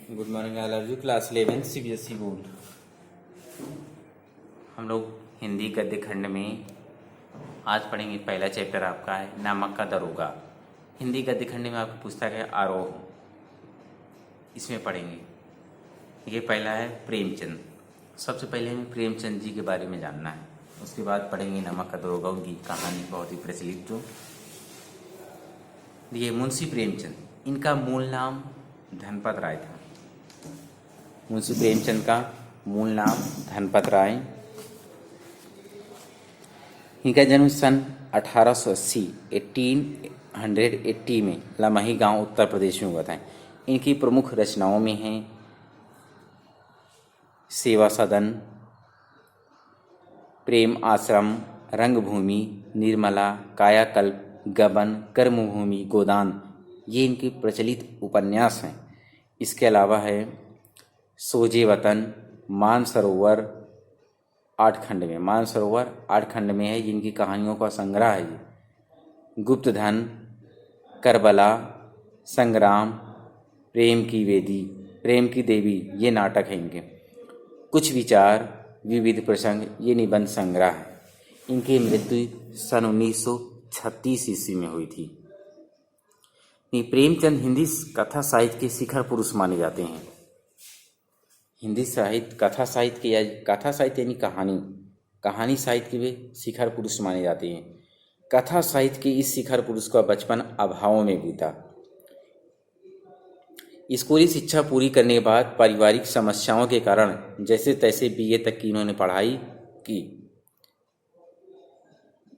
Good morning all of you. Class 11 CBSE board. हम लोग हिंदी गद्य खंड में आज पढ़ेंगे। पहला चैप्टर आपका है नमक का दरोगा। हिंदी गद्य खंड में आपकी पुस्तक है आरोह, इसमें पढ़ेंगे। ये पहला है प्रेमचंद। सबसे पहले हमें प्रेमचंद जी के बारे में जानना है, उसके बाद पढ़ेंगे नमक का दरोगा, उनकी कहानी बहुत ही प्रचलित। जो ये मुंशी प्रेमचंद, इनका मूल नाम धनपत राय था। मुंशी प्रेमचंद का मूल नाम धनपत राय। इनका जन्म सन 1880 में लमही गांव उत्तर प्रदेश में हुआ था। इनकी प्रमुख रचनाओं में हैं सेवा सदन, प्रेम आश्रम, रंगभूमि, निर्मला, कायाकल्प, गबन, कर्मभूमि, गोदान, ये इनके प्रचलित उपन्यास हैं। इसके अलावा है सोजे वतन, मानसरोवर 8 खंड में, मानसरोवर 8 खंड में है, जिनकी कहानियों का संग्रह है ये। गुप्तधन, करबला, संग्राम, प्रेम की वेदी, प्रेम की देवी, ये नाटक है इनके। कुछ विचार, विविध प्रसंग, ये निबंध संग्रह है। इनकी मृत्यु सन 1936 ईस्वी में हुई थी। प्रेमचंद हिंदी कथा साहित्य के शिखर पुरुष माने जाते हैं। हिंदी साहित्य, कथा साहित्य या कथा साहित्य यानी कहानी साहित्य के वे शिखर पुरुष माने जाते हैं। कथा साहित्य के इस शिखर पुरुष का बचपन अभावों में बीता। स्कूली शिक्षा पूरी करने के बाद पारिवारिक समस्याओं के कारण जैसे तैसे बीए तक की इन्होंने पढ़ाई की।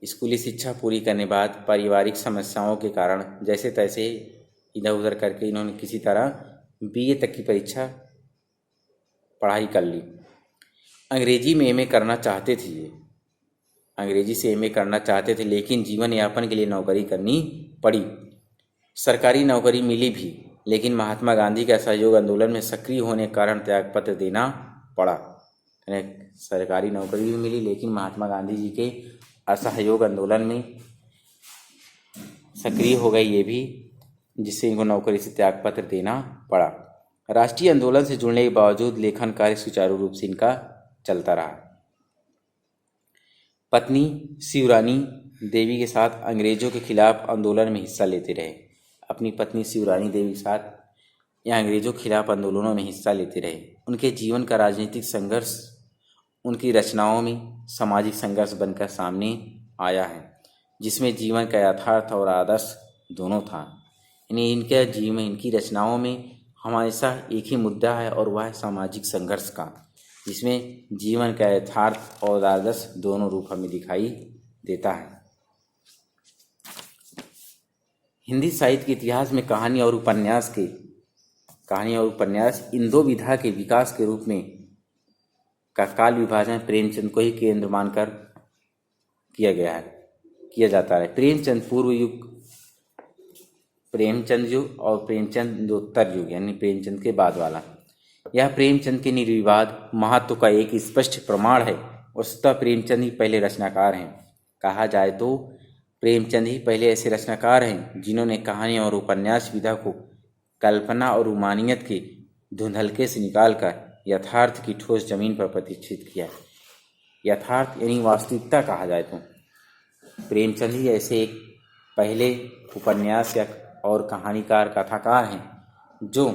स्कूली शिक्षा पूरी करने के बाद पारिवारिक समस्याओं के कारण जैसे तैसे इधर उधर करके इन्होंने किसी तरह बीए तक की पढ़ाई कर ली। अंग्रेजी में एमए करना चाहते थे ये, अंग्रेजी से एमए करना चाहते थे, लेकिन जीवन यापन के लिए नौकरी करनी पड़ी। सरकारी नौकरी मिली भी, लेकिन महात्मा गांधी के असहयोग आंदोलन में सक्रिय होने के कारण त्यागपत्र देना पड़ा। सरकारी नौकरी भी मिली, लेकिन महात्मा गांधी जी के असहयोग आंदोलन में सक्रिय हो गए ये भी, जिससे इनको नौकरी से त्यागपत्र देना पड़ा। राष्ट्रीय आंदोलन से जुड़ने के बावजूद लेखन कार्य सुचारू रूप से इनका चलता रहा। पत्नी शिवरानी देवी के साथ अंग्रेजों के खिलाफ आंदोलन में हिस्सा लेते रहे। अपनी पत्नी शिवरानी देवी के साथ यह अंग्रेजों के खिलाफ आंदोलनों में हिस्सा लेते रहे। उनके जीवन का राजनीतिक संघर्ष उनकी रचनाओं में सामाजिक संघर्ष बनकर सामने आया है, जिसमें जीवन का यथार्थ और आदर्श दोनों था। यानी इनके जीवन, इनकी रचनाओं में हमेशा एक ही मुद्दा है, और वह है सामाजिक संघर्ष का, जिसमें जीवन का यथार्थ और आदर्श दोनों रूप हमें दिखाई देता है। हिंदी साहित्य के इतिहास में कहानी और उपन्यास इन दो विधा के विकास के रूप में का काल विभाजन प्रेमचंद को ही केंद्र मानकर किया जाता है। प्रेमचंद पूर्व युग, प्रेमचंद युग और प्रेमचंदोत्तर युग, यानी प्रेमचंद के बाद वाला। यह प्रेमचंद के निर्विवाद महत्व का एक स्पष्ट प्रमाण है। वस्तुतः प्रेमचंद ही पहले रचनाकार हैं। कहा जाए तो प्रेमचंद ही पहले ऐसे रचनाकार हैं जिन्होंने कहानी और उपन्यास विधा को कल्पना और रोमानियत के धुंधलके से निकालकर यथार्थ की ठोस जमीन पर प्रतिष्ठित किया। यथार्थ यानी वास्तविकता कहा जाए तो प्रेमचंद ही ऐसे एक पहले उपन्यास और कहानीकार, कथाकार हैं जो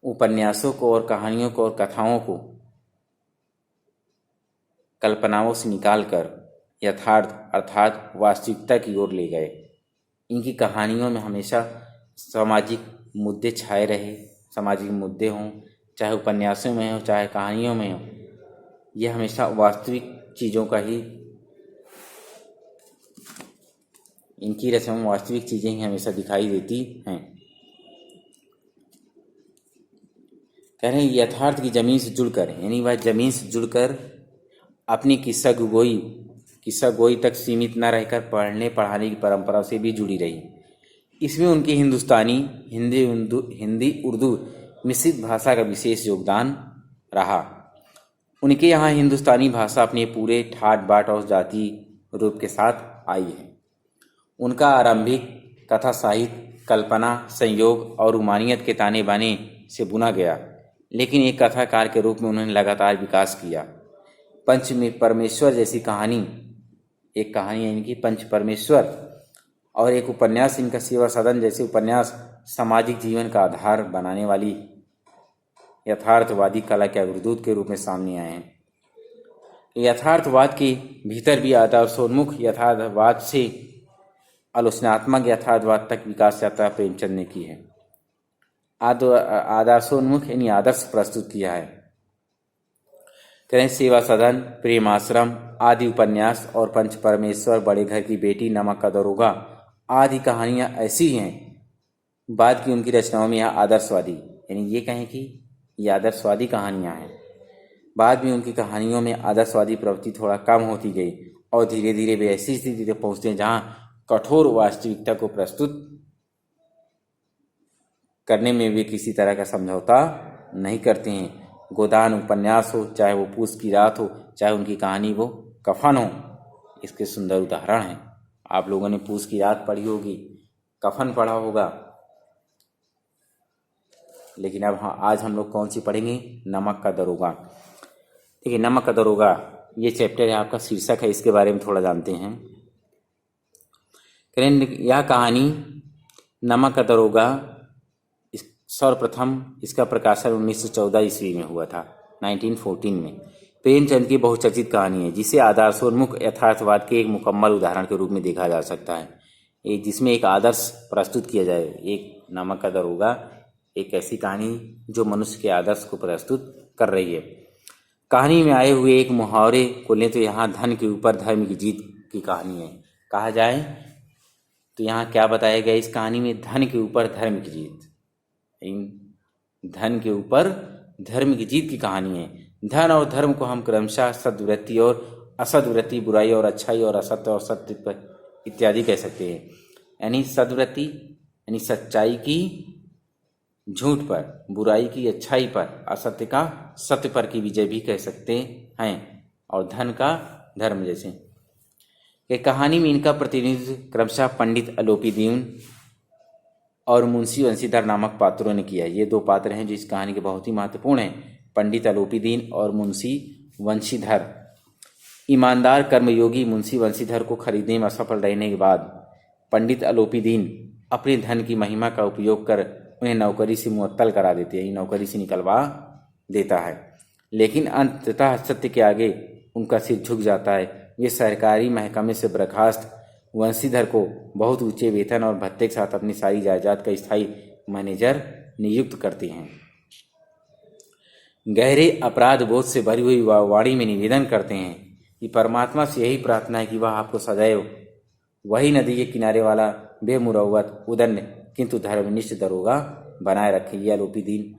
उपन्यासों को और कहानियों को और कथाओं को कल्पनाओं से निकालकर यथार्थ अर्थात वास्तविकता की ओर ले गए। इनकी कहानियों में हमेशा सामाजिक मुद्दे छाए रहे। सामाजिक मुद्दे हों, चाहे उपन्यासों में हो चाहे कहानियों में हो, यह हमेशा वास्तविक चीज़ों का ही, इनकी रचना में वास्तविक चीज़ें ही हमेशा दिखाई देती हैं। कह रहे हैं यथार्थ की जमीन से जुड़कर, यानी वह जमीन से जुड़कर अपनी किस्सा गोई तक सीमित न रहकर पढ़ने पढ़ाने की परंपरा से भी जुड़ी रही। इसमें उनकी हिंदुस्तानी, हिंदी उर्दू मिश्रित भाषा का विशेष योगदान रहा। उनके यहाँ हिंदुस्तानी भाषा अपने पूरे ठाट बाट और जाति रूप के साथ आई है। उनका आरंभिक कथा साहित्य कल्पना, संयोग और रोमानियत के ताने बाने से बुना गया, लेकिन एक कथाकार के रूप में उन्होंने लगातार विकास किया। पंच में परमेश्वर जैसी कहानी, एक कहानी है इनकी पंच परमेश्वर, और एक उपन्यास इनका सेवा सदन जैसे उपन्यास सामाजिक जीवन का आधार बनाने वाली यथार्थवादी कला के अग्रदूत के रूप में सामने आए हैं। यथार्थवाद के भीतर भी आदर्शोन्मुख यथार्थवाद से आलोचनात्मक यथार्थवाद तक विकास यात्रा प्रेमचंद ने की है। आदर्शोन्मुख यानी आदर्श प्रस्तुत किया है। करें सेवा सदन, प्रेम आश्रम आदि उपन्यास और पंच परमेश्वर, बड़े घर की बेटी, नमक का दरोगा आदि कहानियां ऐसी हैं। बाद की उनकी रचनाओं में यह आदर्शवादी यानी ये कहें कि ये आदर्शवादी कहानियां हैं। बाद में उनकी कहानियों में आदर्शवादी प्रवृत्ति थोड़ा कम होती गई और धीरे धीरे वे ऐसी स्थिति तक पहुंचते हैं जहां कठोर वास्तविकता को प्रस्तुत करने में वे किसी तरह का समझौता नहीं करते हैं। गोदान उपन्यास हो, चाहे वो पूस की रात हो, चाहे उनकी कहानी वो कफन हो, इसके सुंदर उदाहरण हैं। आप लोगों ने पूस की रात पढ़ी होगी, कफन पढ़ा होगा, लेकिन अब आज हम लोग कौन सी पढ़ेंगे? नमक का दरोगा। देखिए, नमक का दरोगा ये चैप्टर है, आपका शीर्षक है, इसके बारे में थोड़ा जानते हैं। यह कहानी नमक का दरोगा सर्वप्रथम इसका प्रकाशन 1914 ईस्वी में हुआ था, 1914 में। प्रेमचंद की बहुचर्चित कहानी है जिसे आदर्शोन्मुख यथार्थवाद के एक मुकम्मल उदाहरण के रूप में देखा जा सकता है, जिसमें एक आदर्श प्रस्तुत किया जाए। एक नमक का दरोगा एक ऐसी कहानी जो मनुष्य के आदर्श को प्रस्तुत कर रही है। कहानी में आए हुए एक मुहावरे को लें तो यहाँ धन के ऊपर धर्म की जीत की कहानी है। कहा जाए तो यहाँ क्या बताया गया इस कहानी में? धन के ऊपर धर्म की जीत। धन के ऊपर धर्म की जीत की कहानी है। धन और धर्म को हम क्रमशः सद्वृत्ति और असद्वृत्ति, बुराई और अच्छाई, और असत्य और सत्य पर इत्यादि कह सकते हैं। यानी सद्वृत्ति यानी सच्चाई की झूठ पर, बुराई की अच्छाई पर, असत्य का सत्य पर की विजय भी कह सकते हैं, और धन का धर्म जैसे। कि कहानी में इनका प्रतिनिधित्व क्रमशः पंडित अलोपीदीन और मुंशी वंशीधर नामक पात्रों ने किया। ये दो पात्र हैं जो इस कहानी के बहुत ही महत्वपूर्ण हैं, पंडित अलोपीदीन और मुंशी वंशीधर। ईमानदार कर्मयोगी मुंशी वंशीधर को खरीदने में असफल रहने के बाद पंडित अलोपीदीन अपने धन की महिमा का उपयोग कर उन्हें नौकरी से मुअत्तल करा देते हैं, नौकरी से निकलवा देता है। लेकिन अंततः सत्य के आगे उनका सिर झुक जाता है। वे सरकारी महकमे से बर्खास्त वंशीधर को बहुत ऊंचे वेतन और भत्ते के साथ अपनी सारी जायदाद का स्थायी मैनेजर नियुक्त करते हैं। गहरे अपराध बोध से भरी हुई वाणी में निवेदन करते हैं कि परमात्मा से यही प्रार्थना है कि वह आपको सदैव वही नदी के किनारे वाला बेमुरव्वत, उदंड किंतु धर्मनिष्ठ दरोगा बनाए रखे। यह अलोपीदीन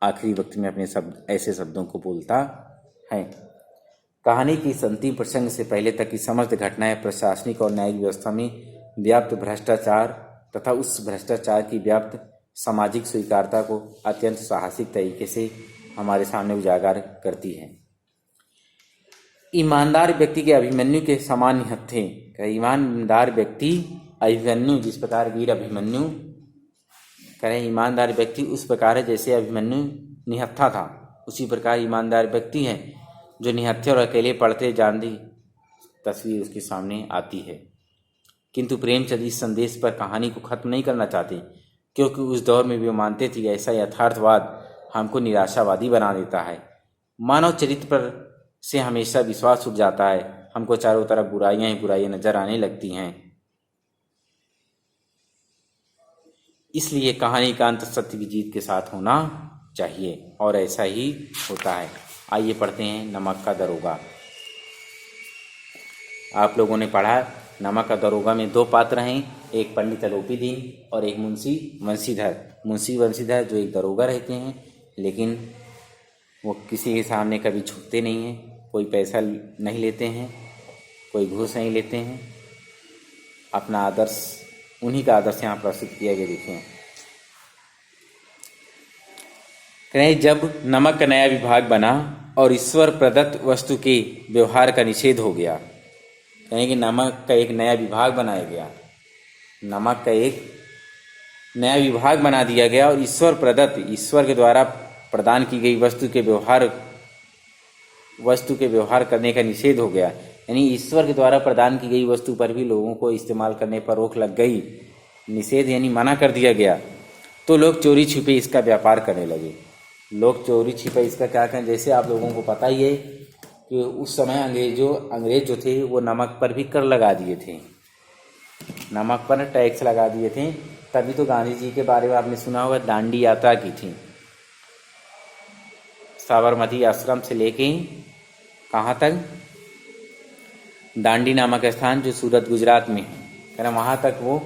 आखिरी वक्त में अपने ऐसे शब्दों को बोलता है। कहानी की अंतिम प्रसंग से पहले तक की समस्त घटनाएं प्रशासनिक और न्यायिक व्यवस्था में व्याप्त भ्रष्टाचार तथा उस भ्रष्टाचार की व्याप्त सामाजिक स्वीकारता को अत्यंत साहसिक तरीके से हमारे सामने उजागर करती है। ईमानदार व्यक्ति के अभिमन्यु के समान निहत्थे। ईमानदार व्यक्ति अभिमन्यु, जिस प्रकार वीर अभिमन्यु करें, ईमानदार व्यक्ति उस प्रकार है जैसे अभिमन्यु निहत्था था, उसी प्रकार ईमानदार व्यक्ति है जो निहत्थे और अकेले पढ़ते जानती तस्वीर उसके सामने आती है। किंतु प्रेमचंद इस संदेश पर कहानी को खत्म नहीं करना चाहते, क्योंकि उस दौर में वे मानते थे कि ऐसा यथार्थवाद हमको निराशावादी बना देता है। मानव चरित्र पर से हमेशा विश्वास उठ जाता है। हमको चारों तरफ बुराइयां ही बुराइयां नजर आने लगती हैं। इसलिए कहानी का अंत सत्य की जीत के साथ होना चाहिए, और ऐसा ही होता है। आइए पढ़ते हैं नमक का दरोगा। आप लोगों ने पढ़ा नमक का दरोगा में दो पात्र हैं, एक पंडित अलोपीदीन और एक मुंशी वंशीधर। मुंशी वंशीधर जो एक दरोगा रहते हैं, लेकिन वो किसी के सामने कभी झुकते नहीं हैं, कोई पैसा नहीं लेते हैं, कोई घूस नहीं लेते हैं। अपना आदर्श, उन्हीं का आदर्श यहाँ प्रस्तुत किया गया। देखिए, जब नमक का नया विभाग बना और ईश्वर प्रदत्त वस्तु के व्यवहार का निषेध हो गया, कहें कि नमक का एक नया विभाग बनाया गया। नमक का एक नया विभाग बना दिया गया और ईश्वर प्रदत्त, ईश्वर के द्वारा प्रदान की गई वस्तु के व्यवहार करने का निषेध हो गया। यानी ईश्वर के द्वारा प्रदान की गई वस्तु पर भी लोगों को इस्तेमाल करने पर रोक लग गई, निषेध यानी मना कर दिया गया। तो लोग चोरी छिपे इसका व्यापार करने लगे। लोग चोरी छिपे इसका क्या करें, जैसे आप लोगों को पता ही है कि उस समय अंग्रेज जो थे वो नमक पर भी कर लगा दिए थे, नमक पर टैक्स लगा दिए थे। तभी तो गांधी जी के बारे में आपने सुना होगा, दांडी यात्रा की थी, साबरमती आश्रम से लेके कहाँ तक, दांडी नामक स्थान जो सूरत गुजरात में है, वहाँ तक वो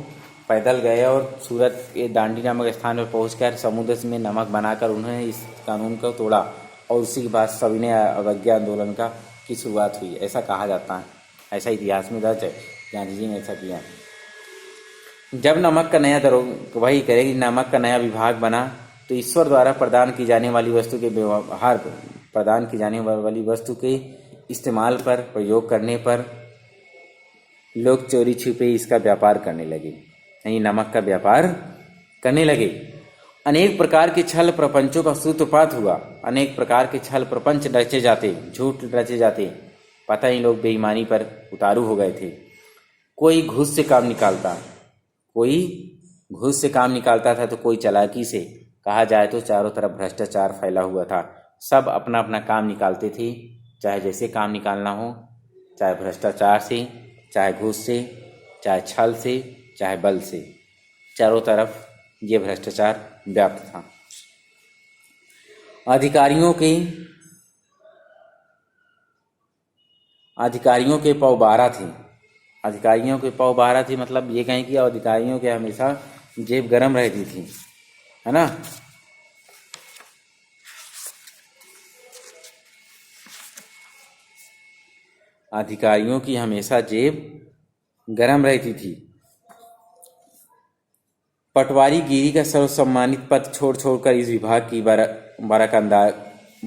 पैदल गए और सूरत के दांडी नामक स्थान पर पहुंचकर समुद्र में नमक बनाकर उन्होंने इस कानून को तोड़ा और उसी के बाद सविनय अवज्ञा आंदोलन की शुरुआत हुई, ऐसा कहा जाता है, ऐसा इतिहास में दर्ज है, गांधी जी ने ऐसा किया। जब नमक का नया वही करेगी, नमक का नया विभाग बना तो ईश्वर द्वारा प्रदान की जाने वाली वस्तु के व्यवहार, प्रदान की जाने वाली वस्तु के इस्तेमाल पर, प्रयोग करने पर लोग चोरी छिपे इसका व्यापार करने लगे, यानी नमक का व्यापार करने लगे। अनेक प्रकार के छल प्रपंचों का सूत्रपात हुआ, अनेक प्रकार के छल प्रपंच रचे जाते, झूठ रचे जाते, पता ही लोग बेईमानी पर उतारू हो गए थे। कोई घूस से काम निकालता था तो कोई चालाकी से, कहा जाए तो चारों तरफ भ्रष्टाचार फैला हुआ था। सब अपना अपना काम निकालते थे, चाहे जैसे काम निकालना हो, चाहे भ्रष्टाचार से, चाहे घूस से, चाहे छल से, चाहे बल से, चारों तरफ ये भ्रष्टाचार व्याप्त था। अधिकारियों के पौ 12 थे, अधिकारियों के पौ 12 थे, मतलब ये कहें कि अधिकारियों के हमेशा जेब गरम रहती थी, है ना। अधिकारियों की हमेशा जेब गरम रहती थी। पटवारी गिरी का सर्वसम्मानित पद छोड़कर इस विभाग की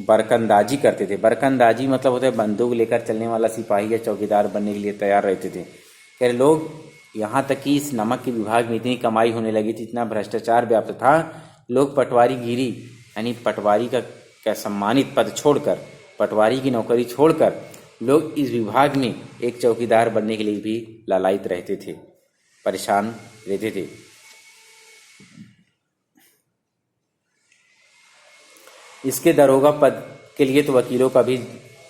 बरकंदाजी करते थे। बरकंदाजी मतलब होता है बंदूक लेकर चलने वाला सिपाही या चौकीदार बनने के लिए तैयार रहते थे। खैर लोग यहाँ तक कि इस नमक के विभाग में इतनी कमाई होने लगी थी, इतना भ्रष्टाचार व्याप्त था, लोग पटवारी गिरी यानी पटवारी का सम्मानित पद छोड़कर, पटवारी की नौकरी छोड़कर लोग इस विभाग में एक चौकीदार बनने के लिए भी लालायित रहते थे, परेशान रहते थे। इसके दरोगा पद के लिए तो वकीलों का भी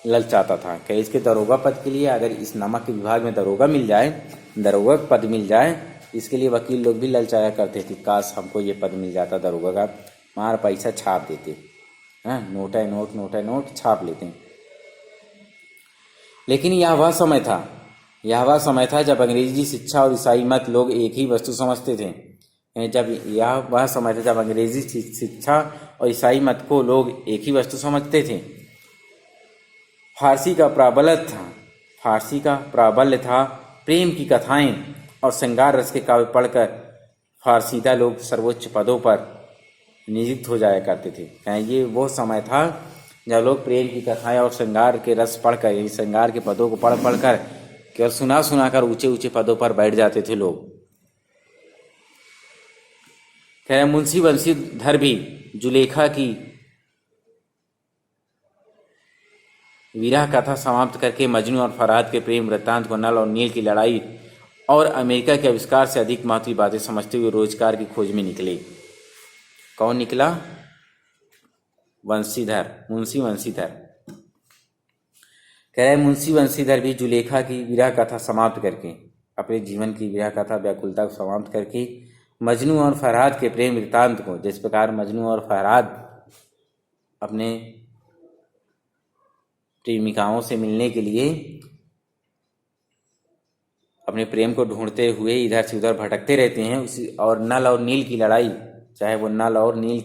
ललचाता था कि इसके दरोगा पद के लिए, अगर इस नमक के विभाग में दरोगा पद मिल जाए, इसके लिए वकील लोग भी ललचाया करते थे, काश हमको ये पद मिल जाता दरोगा का, मार पैसा छाप देते, हाँ, नोट है नोट छाप लेते हैं। लेकिन यह वह समय था जब अंग्रेजी शिक्षा और ईसाई मत लोग एक ही वस्तु समझते थे। वह समय था जब अंग्रेजी शिक्षा और ईसाई मत को लोग एक ही वस्तु समझते थे। फारसी का प्राबल्य था। प्रेम की कथाएं और श्रृंगार रस के काव्य पढ़कर फारसीदा लोग सर्वोच्च पदों पर नियुक्त हो जाया करते थे। ये वो समय था जब लोग प्रेम की कथाएं और श्रृंगार के रस पढ़कर, श्रृंगार के पदों को पढ़कर केवल सुनाकर ऊंचे पदों पर बैठ जाते थे लोग। मुंशी बंशीधर भी जुलेखा की विरह कथा समाप्त करके मजनू और फरहाद के प्रेम वृत्तांत को, नल और नील की लड़ाई और अमेरिका के आविष्कार से अधिक महत्वपूर्ण बातें समझते हुए रोजगार की खोज में निकले। कौन निकला? मुंशी बंशीधर। मुंशी बंशीधर भी जुलेखा की विरह कथा समाप्त करके, अपने जीवन की विरह कथा व्याकुलता को समाप्त करके मजनू और फरहाद के प्रेम वृत्तांत को, जिस प्रकार मजनू और फरहाद अपने प्रेमिकाओं से मिलने के लिए अपने प्रेम को ढूंढते हुए इधर से उधर भटकते रहते हैं, उसी और नल और नील की लड़ाई, चाहे वो नल और नील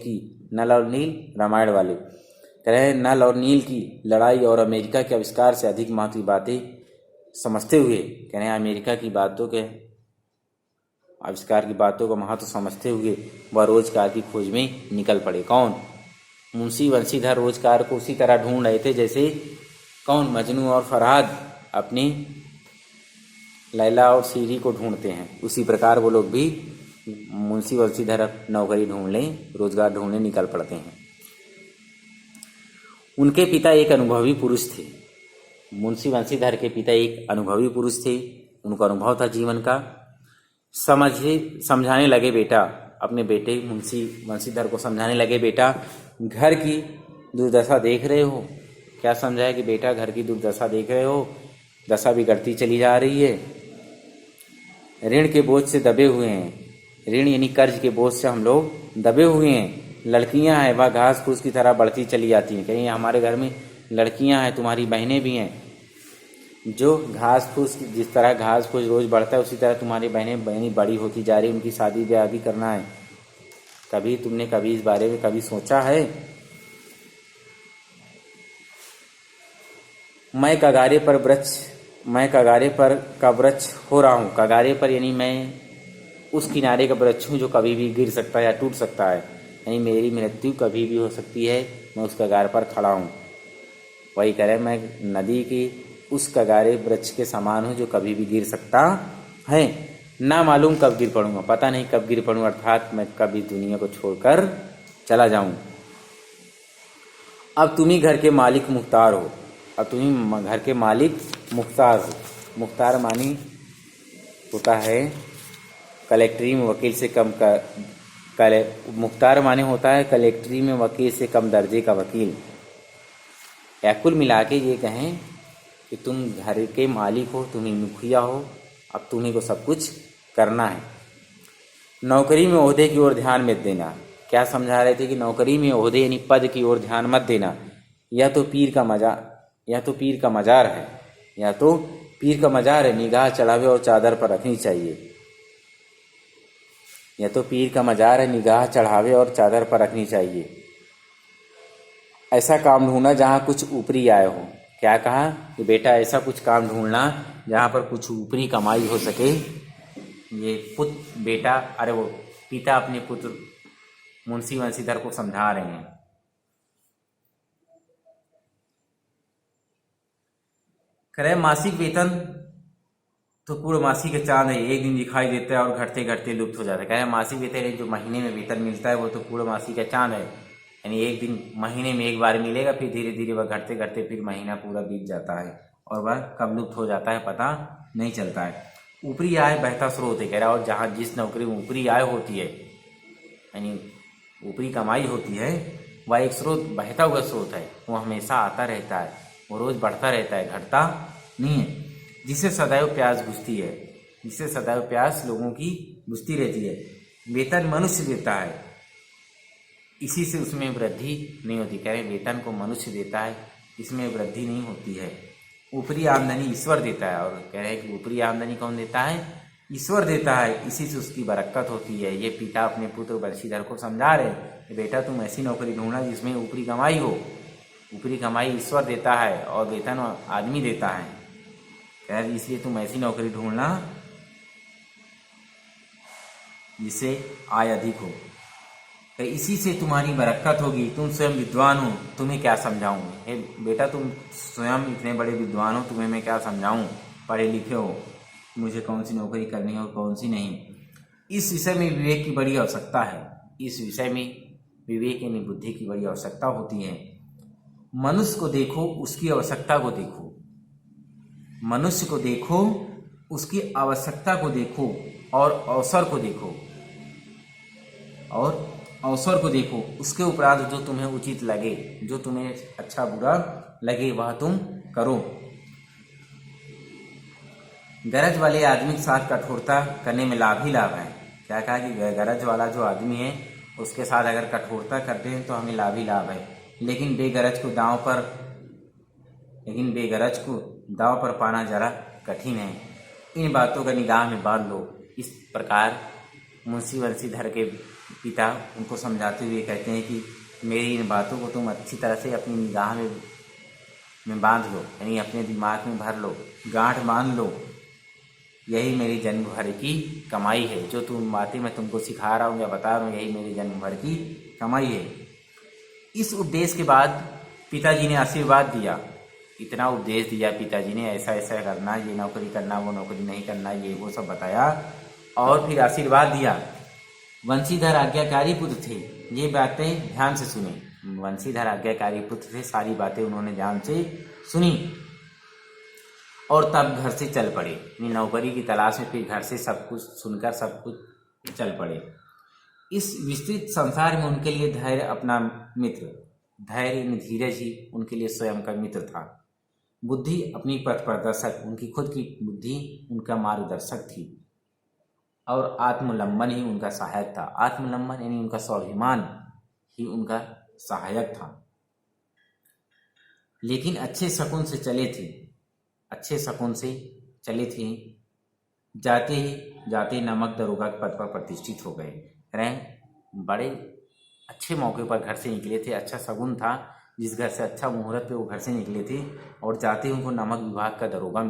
रामायण वाले कह रहे हैं, नल और नील की लड़ाई और अमेरिका के आविष्कार से अधिक महत्वपूर्ण बातें समझते हुए, कह रहे हैं अमेरिका की बातों के आविष्कार की बातों का महत्व समझते हुए वह रोजगार की खोज में निकल पड़े। कौन? मुंशी बंशीधर रोजगार को उसी तरह ढूंढ रहे थे जैसे कौन? मजनू और फरहाद अपनी लैला और सीरी को ढूंढते हैं, उसी प्रकार वो लोग भी मुंशी बंशीधर अब नौकरी ढूंढने, रोजगार ढूंढने निकल पड़ते हैं। उनके पिता एक अनुभवी पुरुष थे। मुंशी बंशीधर के पिता एक अनुभवी पुरुष थे। उनको अनुभव था जीवन का। समझाने लगे बेटा, अपने बेटे मुंशी बंशीधर को समझाने लगे, बेटा घर की दुर्दशा देख रहे हो। क्या समझाया कि बेटा घर की दुर्दशा देख रहे हो, दशा बिगड़ती चली जा रही है। ऋण के बोझ से दबे हुए हैं, ऋण यानी कर्ज के बोझ से हम लोग दबे हुए हैं। लड़कियां हैं वह घास फूस की तरह बढ़ती चली जाती हैं। कहीं हमारे घर में लड़कियां हैं, तुम्हारी बहनें भी हैं, जो घास फूस जिस तरह घास फूस रोज बढ़ता है उसी तरह तुम्हारी बहनें बड़ी होती जा रही है। उनकी शादी ब्याह भी करना है। कभी तुमने कभी इस बारे में कभी सोचा है? मैं कगारे पर का वृक्ष हो रहा हूँ। कगारे पर यानी मैं उस किनारे का वृक्ष हूँ जो कभी भी गिर सकता है या टूट सकता है, यानी मेरी मृत्यु कभी भी हो सकती है। मैं उस कगार पर खड़ा हूँ। वही कह रहे, मैं नदी की उस कगारे वृक्ष के समान हूँ जो कभी भी गिर सकता है। ना मालूम कब गिर पड़ूंगा, पता नहीं कब गिर पड़ूँ, अर्थात मैं कब इस दुनिया को छोड़कर चला जाऊँ। अब तुम ही घर के मालिक मुख्तार हो। अब तुम ही घर के मालिक मुख्तार हो। मुख्तार मानी होता है कलेक्टरी में वकील से कम मुख्तार माने होता है कलेक्टरी में वकील से कम दर्जे का वकील। या कुल मिला के ये कहें कि तुम घर के मालिक हो, तुम ही मुखिया हो, अब तुम्ही को सब कुछ करना है। नौकरी में ओहदे की ओर ध्यान मत देना। क्या समझा रहे थे कि नौकरी में ओहदे यानी पद की ओर ध्यान मत देना। या तो पीर का मजार है, निगाह चढ़ावे और चादर पर रखनी चाहिए। या तो पीर का मजार है, निगाह चढ़ावे और चादर पर रखनी चाहिए। ऐसा काम ढूंढना जहाँ कुछ ऊपरी आय हो। क्या कहा कि बेटा ऐसा कुछ काम ढूंढना जहाँ पर कुछ ऊपरी कमाई हो सके। ये पिता अपने पुत्र मुंशी बंशीधर को समझा रहे हैं। कह रहे मासिक वेतन तो पूर्णमासी के चांद है, एक दिन दिखाई देता है और घटते घटते लुप्त हो जाता है। कह रहे मासिक वेतन जो महीने में वेतन मिलता है वो तो पूर्णमासी का चांद है, यानी एक दिन महीने में एक बार मिलेगा, फिर धीरे धीरे वह घटते घटते फिर महीना पूरा बीत जाता है और वह कब लुप्त हो जाता है पता नहीं चलता है। ऊपरी आय बहता स्रोत है। कह रहा और जहाँ जिस नौकरी में ऊपरी आय होती है यानी ऊपरी कमाई होती है वह एक स्रोत, बहता हुआ स्रोत है। वो हमेशा आता रहता है, वो रोज बढ़ता रहता है, घटता नहीं है। जिसे सदैव प्यास बुझती है, जिसे सदैव प्यास लोगों की बुझती रहती है। वेतन मनुष्य देता है, इसी से उसमें वृद्धि नहीं होती। कह रहे वेतन को मनुष्य देता है, इसमें वृद्धि नहीं होती है। ऊपरी आमदनी ईश्वर देता है, और कह रहे हैं कि ऊपरी आमदनी कौन देता है? ईश्वर देता है, इसी से उसकी बरकत होती है। ये पिता अपने पुत्र बंशीधर को समझा रहे कि बेटा तुम ऐसी नौकरी ढूंढना जिसमें ऊपरी कमाई हो। ऊपरी कमाई ईश्वर देता है और वेतन आदमी देता है। कह रहे इसलिए तुम ऐसी नौकरी ढूंढना जिससे आय अधिक हो, तो इसी से तुम्हारी बरकत होगी। तुम स्वयं विद्वान हो, तुम्हें क्या समझाऊं? बेटा तुम स्वयं इतने बड़े विद्वान हो, तुम्हें मैं क्या समझाऊं? पढ़े लिखे हो, मुझे कौन सी नौकरी करनी है और कौन सी नहीं। इस विषय में विवेक की बड़ी आवश्यकता है। इस विषय में विवेक यानी बुद्धि की बड़ी आवश्यकता होती है। मनुष्य को देखो, उसकी आवश्यकता को देखो। मनुष्य को देखो, उसकी आवश्यकता को देखो और अवसर को देखो, और अवसर को देखो। उसके उपरांत जो तुम्हें उचित लगे, जो तुम्हें अच्छा बुरा लगे वह तुम करो। गरज वाले आदमी के साथ कठोरता करने में लाभ ही लाभ है। क्या कहा कि गरज वाला जो आदमी है उसके साथ अगर कठोरता करते हैं तो हमें लाभ ही लाभ है। लेकिन बेगरज को दांव पर पाना जरा कठिन है। इन बातों का निगाह में बांध लो। इस प्रकार मुंशी बंशीधर के पिता उनको समझाते हुए कहते हैं कि मेरी इन बातों को तुम अच्छी तरह से अपनी निगाह में बांध लो, यानी अपने दिमाग में भर लो, गांठ बांध लो। यही मेरी जन्म भर की कमाई है। जो तुम बातें मैं तुमको सिखा रहा हूँ या बता रहा हूँ, यही मेरी जन्म भर की कमाई है। इस उपदेश के बाद पिताजी ने आशीर्वाद दिया। इतना उपदेश दिया पिताजी ने, ऐसा ऐसा करना, ये नौकरी करना, वो नौकरी नहीं करना, ये वो सब बताया और फिर आशीर्वाद दिया वंशीधर आज्ञाकारी पुत्र थे। ये बातें ध्यान से सुने। वंशीधर आज्ञाकारी पुत्र थे, सारी बातें उन्होंने ध्यान से सुनी और तब घर से चल पड़े। अपनी नौकरी की तलाश में फिर घर से सब कुछ सुनकर सब कुछ चल पड़े। इस विस्तृत संसार में उनके लिए धैर्य अपना मित्र, धैर्य धीरज ही उनके लिए स्वयं का मित्र था। बुद्धि अपनी पथ प्रदर्शक, उनकी खुद की बुद्धि उनका मार्गदर्शक थी और आत्मलंबन ही उनका सहायक था। आत्मलंबन यानी उनका स्वाभिमान ही उनका सहायक था। लेकिन अच्छे शकुन से चले थे, अच्छे शकुन से चले थे। जाते ही जाते नमक दरोगा के पद पर प्रतिष्ठित हो गए। बड़े अच्छे मौके पर घर से निकले थे, अच्छा शगुन था। जिस घर से अच्छा मुहूर्त पे वो घर से निकले थे और जाते ही उनको नमक विभाग का दरोगा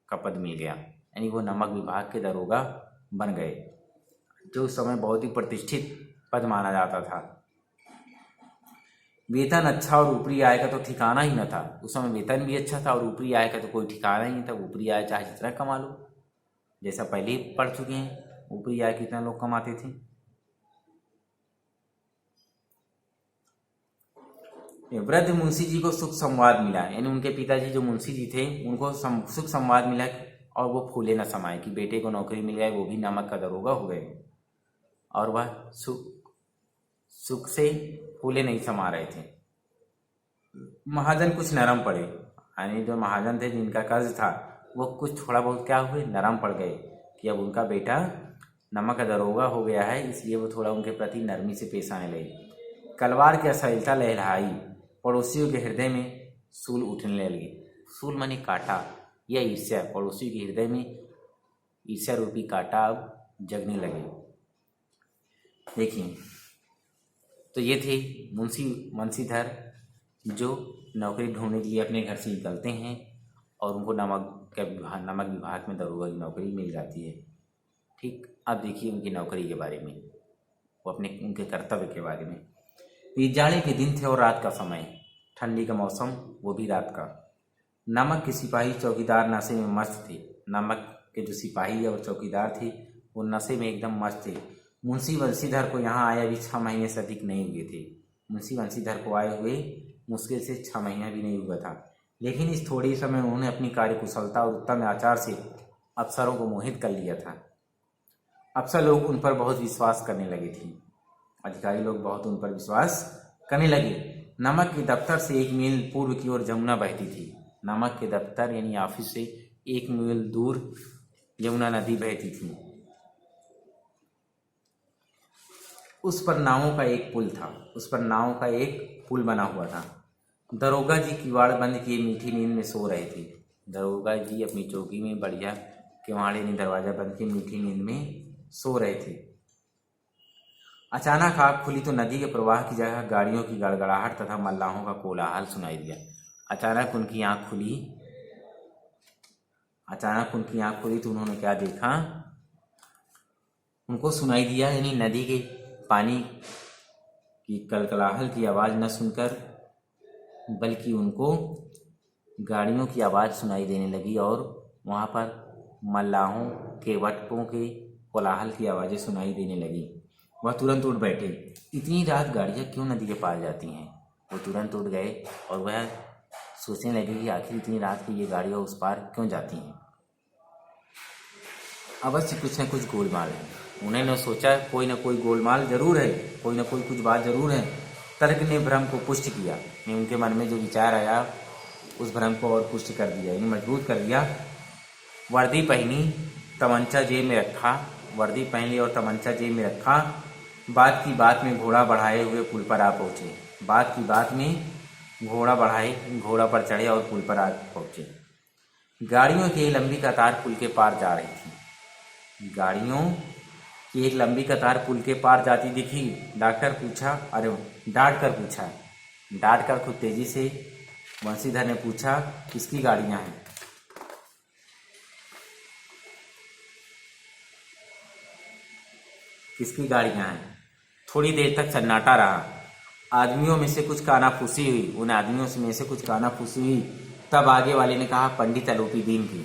का पद मिल गया, यानी वो नमक विभाग के दरोगा बन गए, जो उस समय बहुत ही प्रतिष्ठित पद माना जाता था। वेतन अच्छा और ऊपरी आय का तो ठिकाना ही न था। उस समय वेतन भी अच्छा था और ऊपरी आय का तो कोई ठिकाना ही नहीं था। ऊपरी आय चाहे जितना कमा लो, जैसा पहले ही पढ़ चुके हैं, ऊपरी आय कितना लोग कमाते थे। वृद्ध मुंशी जी को सुख संवाद मिला, यानी उनके पिताजी जो मुंशी जी थे उनको सुख संवाद मिला और वो फूले न समाये कि बेटे को नौकरी मिल गई, वो भी नमक का दरोगा हो गए और वह सुख से फूले नहीं समा रहे थे। महाजन कुछ नरम पड़े, यानी जो महाजन थे जिनका कर्ज था वो कुछ थोड़ा बहुत क्या हुए, नरम पड़ गए कि अब उनका बेटा नमक का दरोगा हो गया है, इसलिए वो थोड़ा उनके प्रति नरमी से पेश आने लगे। कलवार की अश्लीलता लहराई, पड़ोसियों के हृदय में सूल उठने लगी। सूल माने कांटा या ईर्ष्या, पड़ोसियों के हृदय में ईर्ष्या रूपी कांटा अब जगने लगे। देखिए, तो ये थे वंशीधर जो नौकरी ढूंढने के लिए अपने घर से निकलते हैं और उनको नमक विभाग में दरोगा की नौकरी मिल जाती है। ठीक, अब देखिए उनकी नौकरी के बारे में, वो उनके कर्तव्य के बारे में। ये जाड़े के दिन थे और रात का समय, ठंडी का मौसम, वो भी रात का। नमक के सिपाही चौकीदार नशे में मस्त थे। नमक के जो सिपाही और चौकीदार थे वो नशे में एकदम मस्त थे। मुंशी वंशीधर को यहाँ आए अभी 6 महीने से अधिक नहीं हुए थे। मुंशी वंशीधर को आए हुए मुश्किल से 6 महीना भी नहीं हुआ था, लेकिन इस थोड़े समय उन्होंने अपनी कार्यकुशलता और उत्तम आचार से अफसरों को मोहित कर लिया था। अफसर लोग उन पर बहुत विश्वास करने लगे थे, अधिकारी लोग बहुत उन पर विश्वास करने लगे। नमक के दफ्तर से 1 मील पूर्व की ओर जमुना बहती थी। नमक के दफ्तर यानी ऑफिस से 1 मील दूर यमुना नदी बहती थी। उस पर नावों का एक पुल था, उस पर नावों का एक पुल बना हुआ था। दरोगा जी किवाड़ बंद किए मीठी नींद में सो रहे थे। दरोगा जी अपनी चौकी में बढ़िया किवाड़ यानी दरवाजा बंद के मीठी नींद में सो रहे थे। अचानक आँख खुली तो नदी के प्रवाह की जगह गाड़ियों की गड़गड़ाहट तथा मल्लाहों का कोलाहल सुनाई दिया। अचानक उनकी आँख खुली तो उन्होंने क्या देखा, उनको सुनाई दिया, यानी नदी के पानी की कलकलाहल की आवाज़ न सुनकर बल्कि उनको गाड़ियों की आवाज़ सुनाई देने लगी और वहाँ पर मल्लाहों के वटकों के कोलाहल की आवाज़ें सुनाई देने लगी। वह तुरंत उठ बैठे। इतनी रात गाड़ियाँ क्यों नदी के पार जाती हैं? वो तुरंत उठ गए और वह सोचने लगे कि आखिर इतनी रात की ये गाड़ियाँ उस पार क्यों जाती हैं। अवश्य कुछ न कुछ गोलमाल है। उन्होंने सोचा कोई न कोई गोलमाल जरूर है, कोई न कोई कुछ बात जरूर है। तर्क ने भ्रम को पुष्ट किया, उनके मन में जो विचार आया उस भ्रम को और पुष्ट कर दिया, यानी मजबूत कर दिया। वर्दी पहनी, तमंचा जेब में रखा, वर्दी पहन ली और तमंचा जेब में रखा। बात की बात में घोड़ा बढ़ाए हुए पुल पर आ पहुँचे। बात की बात में घोड़ा पर चढ़े और पुल पर आ पहुँचे। गाड़ियों की एक लंबी कतार पुल के पार जा रही थी। गाड़ियों की एक लंबी कतार पुल के पार जाती दिखी। डांट कर खुद तेजी से वंशीधर ने पूछा, किसकी गाड़ियां हैं? किसकी गाड़ियां हैं? थोड़ी देर तक सन्नाटा रहा। आदमियों में से कुछ कानाफूसी हुई। तब आगे वाले ने कहा, पंडित अलोपीदीन की।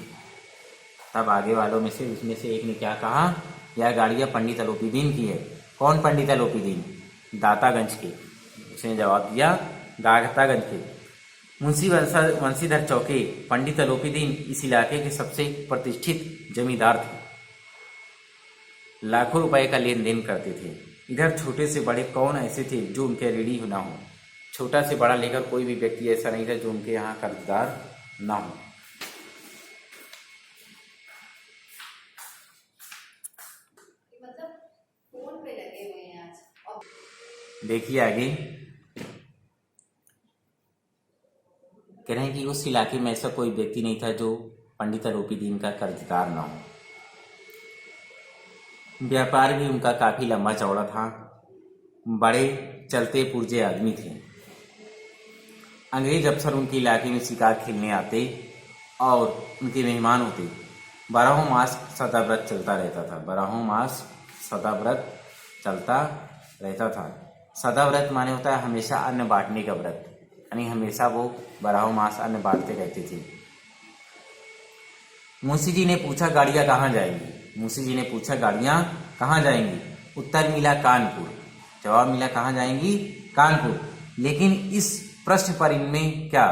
तब आगे वालों में से उसमें से एक ने क्या कहा, यह गाड़ियां पंडित अलोपीदीन की है। कौन पंडित लोपीदीन? दातागंज के। उसने जवाब दिया दातागंज के। मुंशी वंशीधर चौके पंडित लोपीदीन इस इलाके के सबसे प्रतिष्ठित जमींदार थे, लाखों रुपए का लेन देन करते थे। इधर छोटे से बड़े कौन ऐसे थे जो उनके ऋणी ना हो? छोटा से बड़ा लेकर कोई भी व्यक्ति ऐसा नहीं था जो उनके यहाँ कर्जदार ना हो। देखिए आगे कह रहे हैं कि उस इलाके में ऐसा कोई व्यक्ति नहीं था जो पंडित लोपीदीन का कर्जदार ना हो। व्यापार भी उनका काफी लंबा चौड़ा था, बड़े चलते पुर्जे आदमी थे। अंग्रेज अफसर उनके इलाके में शिकार खेलने आते और उनके मेहमान होते। 12 मास सदाव्रत चलता रहता था। 12 मास सदाव्रत चलता रहता था। सदाव्रत माने होता है हमेशा अन्न बांटने का व्रत, यानी हमेशा वो 12 मास अन्न बांटते रहते थे। मुंशी जी ने पूछा गाड़ियाँ कहाँ जाएंगी? मुंशी जी ने पूछा गाड़ियाँ कहाँ जाएंगी? उत्तर मिला कानपुर। जवाब मिला कहाँ जाएंगी? कानपुर। लेकिन इस प्रश्न पर इनमें क्या?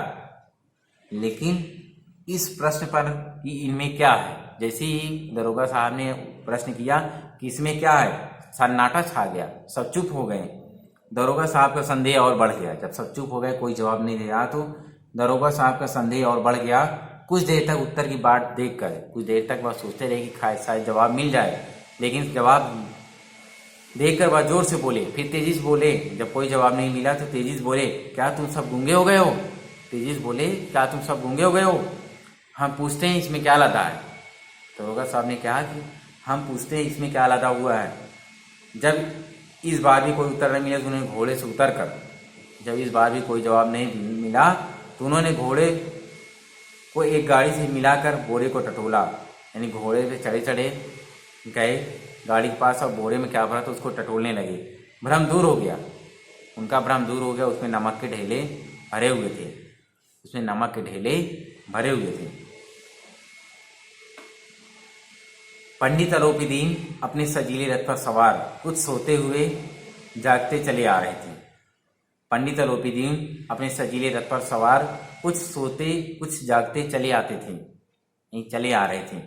लेकिन इस प्रश्न पर कि इनमें क्या है? जैसे ही दरोगा साहब ने प्रश्न किया कि इसमें क्या है, सन्नाटा छा गया, सब चुप हो गए। दरोगा साहब का संदेह और बढ़ गया। जब सब चुप हो गए, कोई जवाब नहीं दे रहा, तो दरोगा साहब का संदेह और बढ़ गया। कुछ देर तक उत्तर की बाट देखकर, कुछ देर तक वह सोचते रहे कि शायद जवाब मिल जाए, लेकिन जवाब देखकर वह जोर से बोले। फिर तेजी से बोले। जब कोई जवाब नहीं मिला तो तेजी से बोले, क्या तुम सब गूंगे हो गए हो? तेजी से बोले, क्या तुम सब गूंगे हो गए हो? हम पूछते हैं इसमें क्या लदा है? दरोगा साहब ने कहा कि हम पूछते हैं इसमें क्या लदा हुआ है। जब इस बार भी कोई उत्तर नहीं मिला तो उन्होंने घोड़े से उतर कर, जब इस बार भी कोई जवाब नहीं मिला तो उन्होंने घोड़े को एक गाड़ी से मिलाकर बोरे को टटोला, यानी घोड़े पे चढ़े चढ़े गए गाड़ी के पास और बोरे में क्या भरा तो उसको टटोलने लगे। भ्रम दूर हो गया, उनका भ्रम दूर हो गया। उसमें नमक के ढेले भरे हुए थे, उसमें नमक के ढेले भरे हुए थे। पंडित लोपीदीन अपने सजीले रथ पर सवार कुछ सोते हुए जागते चले आ रहे थे। पंडित लोपीदीन अपने सजीले रथ पर सवार कुछ सोते कुछ जागते चले आते थे, चले आ रहे थे।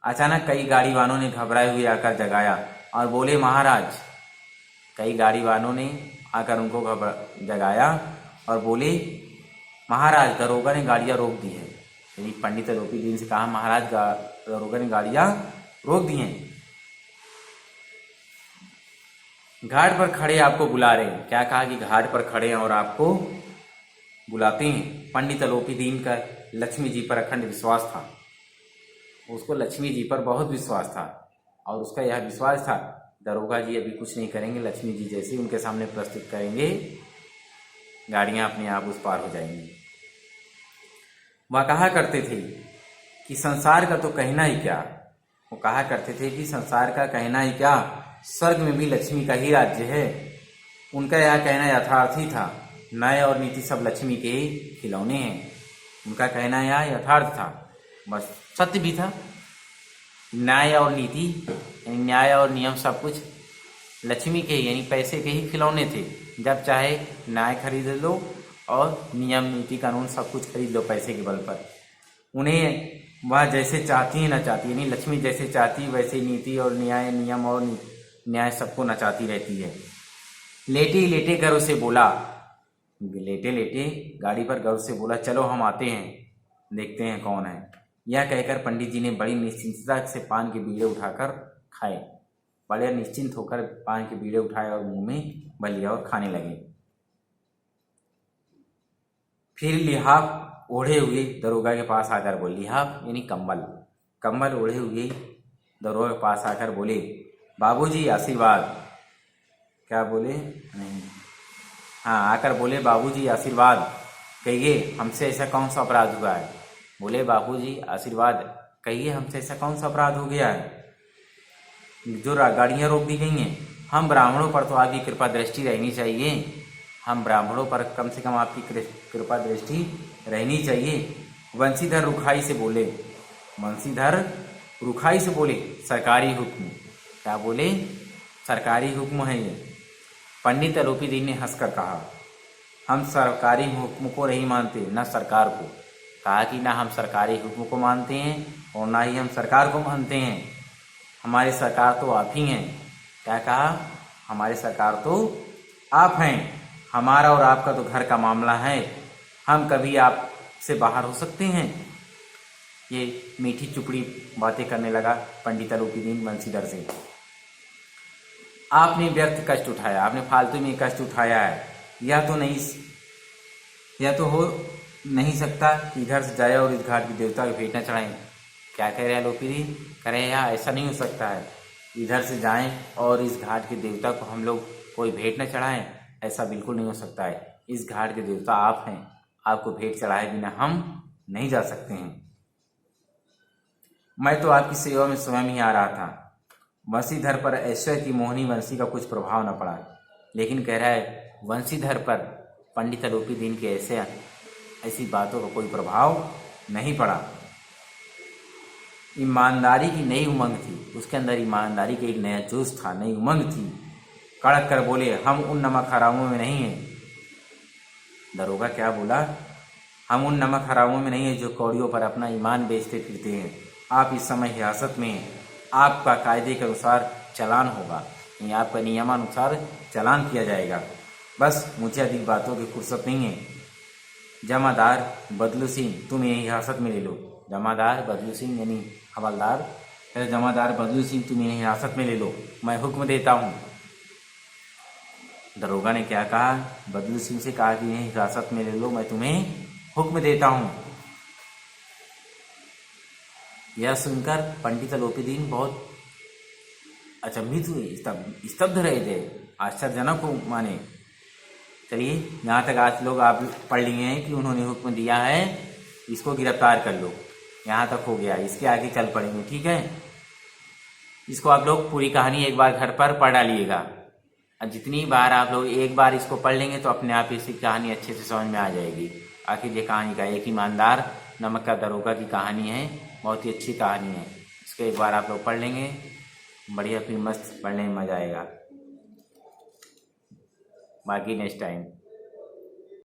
अचानक कई गाड़ी वालों ने घबराए हुए आकर जगाया और बोले महाराज। कई गाड़ी वालों ने आकर उनको जगाया और बोले महाराज, दरोगा ने गाड़ियाँ रोक दी है। यदि पंडित लोपीदीन से कहा महाराज दरोगा ने गाड़ियाँ रोक दी हैं। घाट पर खड़े आपको बुला रहे हैं। क्या कहा कि घाट पर खड़े हैं और आपको बुलाते हैं। पंडित लोपीदीन का लक्ष्मी जी पर अखंड विश्वास था, उसको लक्ष्मी जी पर बहुत विश्वास था और उसका यह विश्वास था दरोगा जी अभी कुछ नहीं करेंगे, लक्ष्मी जी जैसे उनके सामने प्रस्तुत करेंगे गाड़ियां अपने आप उस पार हो जाएंगी। वह कहा करते थे कि संसार का तो कहना ही क्या, वो कहा करते थे कि संसार का कहना ही क्या, स्वर्ग में भी लक्ष्मी का ही राज्य है। उनका यह कहना यथार्थ ही था। न्याय और नीति सब लक्ष्मी के खिलौने हैं। उनका कहना यह यथार्थ था, बस सत्य भी था। न्याय और नीति यानी न्याय और नियम सब कुछ लक्ष्मी के यानी पैसे के ही खिलौने थे। जब चाहे न्याय खरीद लो और नियम नीति कानून सब कुछ खरीद लो पैसे के बल पर। उन्हें वह जैसे चाहती है नचाती, यानी लक्ष्मी जैसे चाहती वैसे नीति और न्याय नियम और न्याय सबको नचाती रहती है। लेटे लेटे गर्व से बोला, लेटे लेटे गाड़ी पर गर्व से बोला, चलो हम आते हैं, देखते हैं कौन है। यह कहकर पंडित जी ने बड़ी निश्चिंतता से पान के बीड़े उठाकर खाए। बड़े निश्चिंत होकर पान के बीड़े उठाए और मुंह में भर लिया और खाने लगे। फिर लिहाफ ओढ़े हुए दरोगा के पास आकर बोले, लिहाफ यानी कंबल, कंबल ओढ़े हुए दरोगा के पास आकर बोले, बाबूजी आशीर्वाद। क्या बोले? नहीं, हाँ, आकर बोले बाबूजी आशीर्वाद, कहिए हमसे ऐसा कौन सा अपराध हुआ है। बोले बाबूजी आशीर्वाद, कहिए हमसे ऐसा कौन सा अपराध हो गया है जो गाड़ियाँ रोक दी गई हैं। हम ब्राह्मणों पर तो आपकी कृपा दृष्टि रहनी चाहिए, हम ब्राह्मणों पर कम से कम आपकी कृपा दृष्टि रहनी चाहिए। वंशीधर रुखाई से बोले, वंशीधर रुखाई से बोले, सरकारी हुक्म। क्या बोले? सरकारी हुक्म है ये। पंडित आलोपी दीन ने हंसकर कहा, हम सरकारी हुक्म को नहीं मानते, न सरकार को। कहा कि ना हम सरकारी हुक्म को मानते हैं और ना ही हम सरकार को मानते हैं, हमारी सरकार तो आप ही हैं। क्या कहा? हमारी सरकार तो आप हैं, हमारा और आपका तो घर का मामला है, हम कभी आपसे बाहर हो सकते हैं। ये मीठी चुपड़ी बातें करने लगा पंडित आलोपी दीन बंशीधर से। आपने व्यर्थ कष्ट उठाया, आपने फालतू में कष्ट उठाया है। यह तो हो नहीं सकता कि इधर से जाए और इस घाट के देवता को भेंट न चढ़ाएं। क्या कह रहे हैं आलोपी दीन? कह रहे हैं यहाँ ऐसा नहीं हो सकता है, इधर से जाएं और इस घाट के देवता को हम लोग कोई भेंट न चढ़ाएं, ऐसा बिल्कुल नहीं हो सकता है। इस घाट के देवता आप हैं, आपको भेंट चढ़ाए बिना हम नहीं जा सकते हैं। मैं तो आपकी सेवा में स्वयं ही आ रहा था। वंशीधर पर ऐश्वर्य की मोहनी वंशी का कुछ प्रभाव न पड़ा, लेकिन कह रहा है वंशीधर पर पंडित आलोपी दीन के ऐसी बातों का कोई प्रभाव नहीं पड़ा। ईमानदारी की नई उमंग थी, उसके अंदर ईमानदारी का एक नया जोश था, नई उमंग थी। कड़क कर बोले, हम उन नमक हरामों में नहीं हैं। दरोगा क्या बोला? हम उन नमक हरामों में नहीं हैं जो कौड़ियों पर अपना ईमान बेचते फिरते हैं। आप इस समय हिरासत में हैं, आपका कायदे के अनुसार चालान होगा, यानी आपका नियमानुसार चालान किया जाएगा। बस मुझे अधिक बातों की फुर्सत नहीं है। जमादार बदलू सिंह, तुम यही हिरासत में ले लो। जमादार बदलू सिंह यानी हवलदार, जमादार बदलू सिंह तुम यही हिरासत में ले लो, मैं हुक्म देता हूँ। दरोगा ने क्या कहा? बदलू सिंह से कहा कि यही हिरासत में ले लो, मैं तुम्हें हुक्म देता हूँ। यह सुनकर पंडित आलोपी दीन बहुत अचंभित हुए, स्तब्ध रहे थे, आश्चर्यजनक माने। चलिए यहाँ तक आज लोग आप पढ़ लिए हैं कि उन्होंने हुक्म दिया है इसको गिरफ्तार कर लो, यहाँ तक हो गया। इसके आगे चल पड़ेंगे, ठीक है। इसको आप लोग पूरी कहानी एक बार घर पर पढ़ डालिएगा, और जितनी बार आप लोग एक बार इसको पढ़ लेंगे तो अपने आप इसकी कहानी अच्छे से समझ में आ जाएगी। आखिर ये कहानी का एक ईमानदार नमक का दरोगा की कहानी है, बहुत ही अच्छी कहानी है। इसको एक बार आप लोग पढ़ लेंगे, बढ़िया, फिर मस्त पढ़ने में मज़ा आएगा। बाकी नेक्स्ट टाइम।